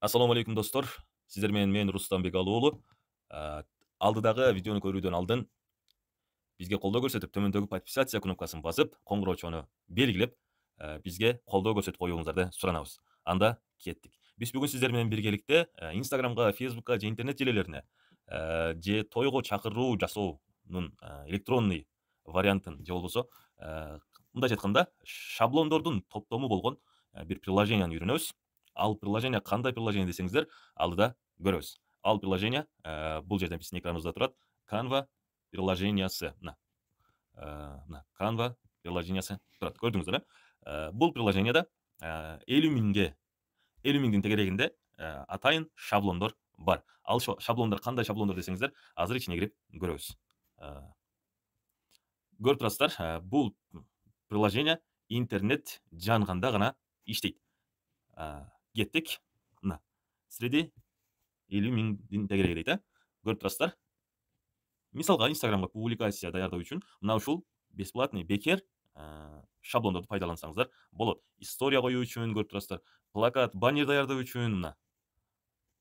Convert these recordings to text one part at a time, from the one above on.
Ассаламу алейкум достор. Сіздер мен Рустам Бегалыұлы. Алдыдағы видеоны көрүүдөн алдын бизге колдоо көрсөтүп, төмөндөгү подписация кнопкасын басып, коңгуроочону белгилеп, бизге колдоо көрсөтүп коюуңуздарды суранабыз. Анда кеттик. Биз бүгүн сиздер менен биргеликте Instagramга, Facebookка же интернет желелерине же тойго чакыруу жасоонун электронный вариантын же болбосо мындайча айтканда шаблондордун топтому болгон бир приложенияны үйрөнөбүз. Ал приложение кандай приложение десеңиздер, алдыда көрөбүз. Ал приложение бул жерден биздин экраныбызда турат. Canva приложениясы. Мына Canva приложениясы турат. Көрдүңүздөр, бул приложенияда 50 миңдин тегерегинде атайын шаблондор бар. Ал шаблондор кандай шаблондор десеңиздер, азыр ичине кирип көрөбүз. Көрүп турасыздар, бул приложение интернет жанганда гана иштейт. Кеттик. Мына среди 50 миңдин тегереги дейт, көрүп турасыздар. Мисалга Instagramга публикация даярдоо үчүн мына ушул бесплатный бекер шаблондорду пайдалансаңыздар болот. История коюу үчүн көрүп турасыздар, плакат, баннер даярдоо үчүн мына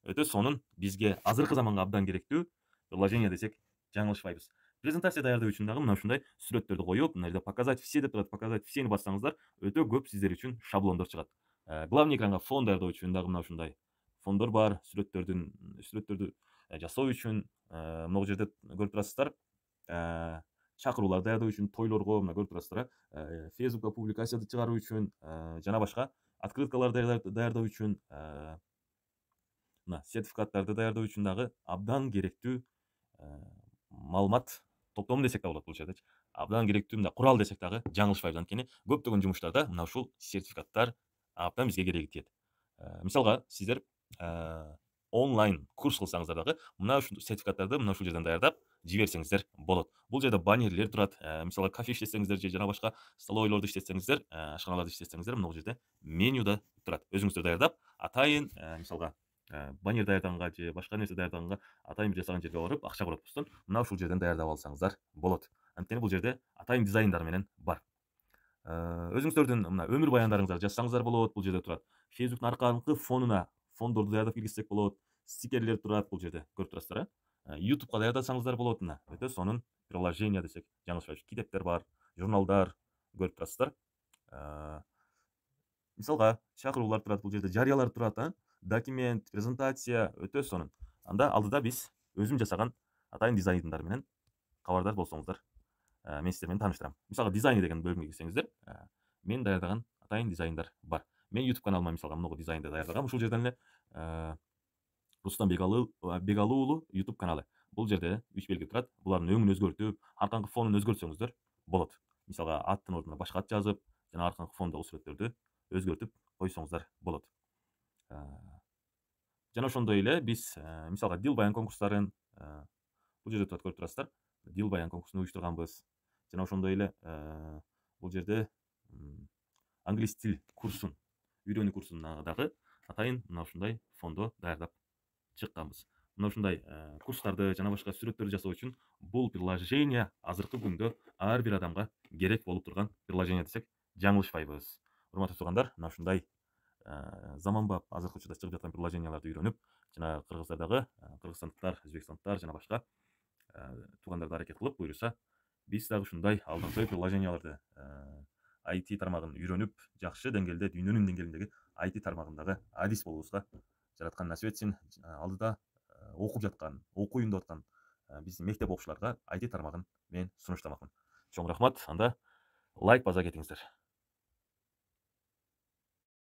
өтө сонун бизге азыркы заманга абдан керектүү приложение десек жаңылышпайбыз. Презентация даярдоо үчүн дагы мына ушундай сүрөттөрдү коюп, мына жерде показать все деп турат, показать всени бассаңыздар, өтө көп сиздер үчүн шаблондор чыгат. Главный экранга фон даярдоо үчүн дагы мына ушундай фондор бар, сүрөттөрдү жасоо үчүн могу жерде көрүп турасыздар. Чакыруулар даярдоо үчүн, тойлорго мына көрүп турасыздар, Facebookка публикация чыгаруу үчүн, жана башка открыткалар даярдоо үчүн, мына сертификаттарды даярдоо үчүн дагы абдан керектүү маалымат топтому десек да болот бул жердечи. Абдан керектүү мына курал десек дагы жаңылышпайбыз, анткени көптөгөн жумуштарда мына ушул сертификаттар абдан бизге кереги тиет. Мисалга сиздер онлайн курс кылсаңыздар дагы мына ушул сертификаттарды мына ушул жерден даярдап жиберсеңиздер болот. Бул жерде баннерлер турат. Мисалга кафе иштетсеңиздер же жана башка столовойлорду иштетсеңиздер, ашканаларды иштетсеңиздер, мына жерде менюда турат. Өзүңүздөр даярдап, атайын мисалга баннер даярдаганга же башка нерсе даярдаганга атайын бир жасаган жерге барып акча коротпостон мына ушул жерден даярдап алсаңыздар болот. Анткени бул жерде атайын дизайндар менен бар. Өзүңүздөрдүн мына өмүр баяндарыңыздарды жазсаңыздар болот, бул жерде турат. Facebooktун аркаңкы фонуна фондорду даярдап киргизсек болот. Стикерлер турат бул жерде, көрүп турасыздар. YouTube'га даярдасаңыздар болот. Мына өтө сонун приложение десек жаңылышпайбыз. Китептер бар, журналдар көрүп турасыздар. Мисалга чакыруулар турат, бул жерде жарыялар турат, документ, презентация өтө сонун. Анда алдыда биз өзүм жасаган атайын дизайндар менен кабардар болсоңуздар, мен сиздер менен тааныштырам. Мисалга дизайн деген бөлүмгө кирсеңиздер, мен даярдаган атайын дизайндар бар. Мен YouTube каналыма мисалга много дизайнды даярдагам. Ушул жерден эле Рустам Бегалыұлы YouTube каналы. Бул жерде 3 белги турат. Булардын өңүн өзгөртүп, аркаңкы фонун өзгөртсөңүздөр болот. Мисалга аттын ордуна башка ат жазып, жана аркаңкы фондогу сүрөттөрдү өзгөртүп койсоңуздар болот. Жана ошондой эле биз мисалга дил баян конкурстарын бул жерде турат, көрүп турасыздар. Дил баян конкурсун уюштурганбыз. Жана ошондой эле бул жерде англис тил курсун, үйрөнүү курсун дагы атайын мына ушундай фондо даярдап чыкканбыз. Мына ушундай курстарды жана башка сүрөттөрдү жасоо үчүн бул приложение азыркы күндө ар бир адамга керек болуп турган приложение десек жаңылышпайбыз. Урматтуу туугандар, мына ушундай заманбап азыркы учурда чыгып жаткан приложенияларды үйрөнүп, жана кыргыздардагы, кыргызстандыктар, өзбекстандыктар жана башка туугандар да аракет кылып, буюрса биз дагы ушундай алдыңкы приложенияларды IT тармагын үйрөнүп, жакшы деңгээлде, дүйнөнүн деңгээлиндеги IT тармагындагы адис болуубузга жараткан насип этсин. Алдыда окуп жаткан, окуу үйүндө аткан биздин мектеп окуучуларга IT тармагын мен сунуштамакмын. Чоң рахмат. Анда лайк баса кетиңиздер.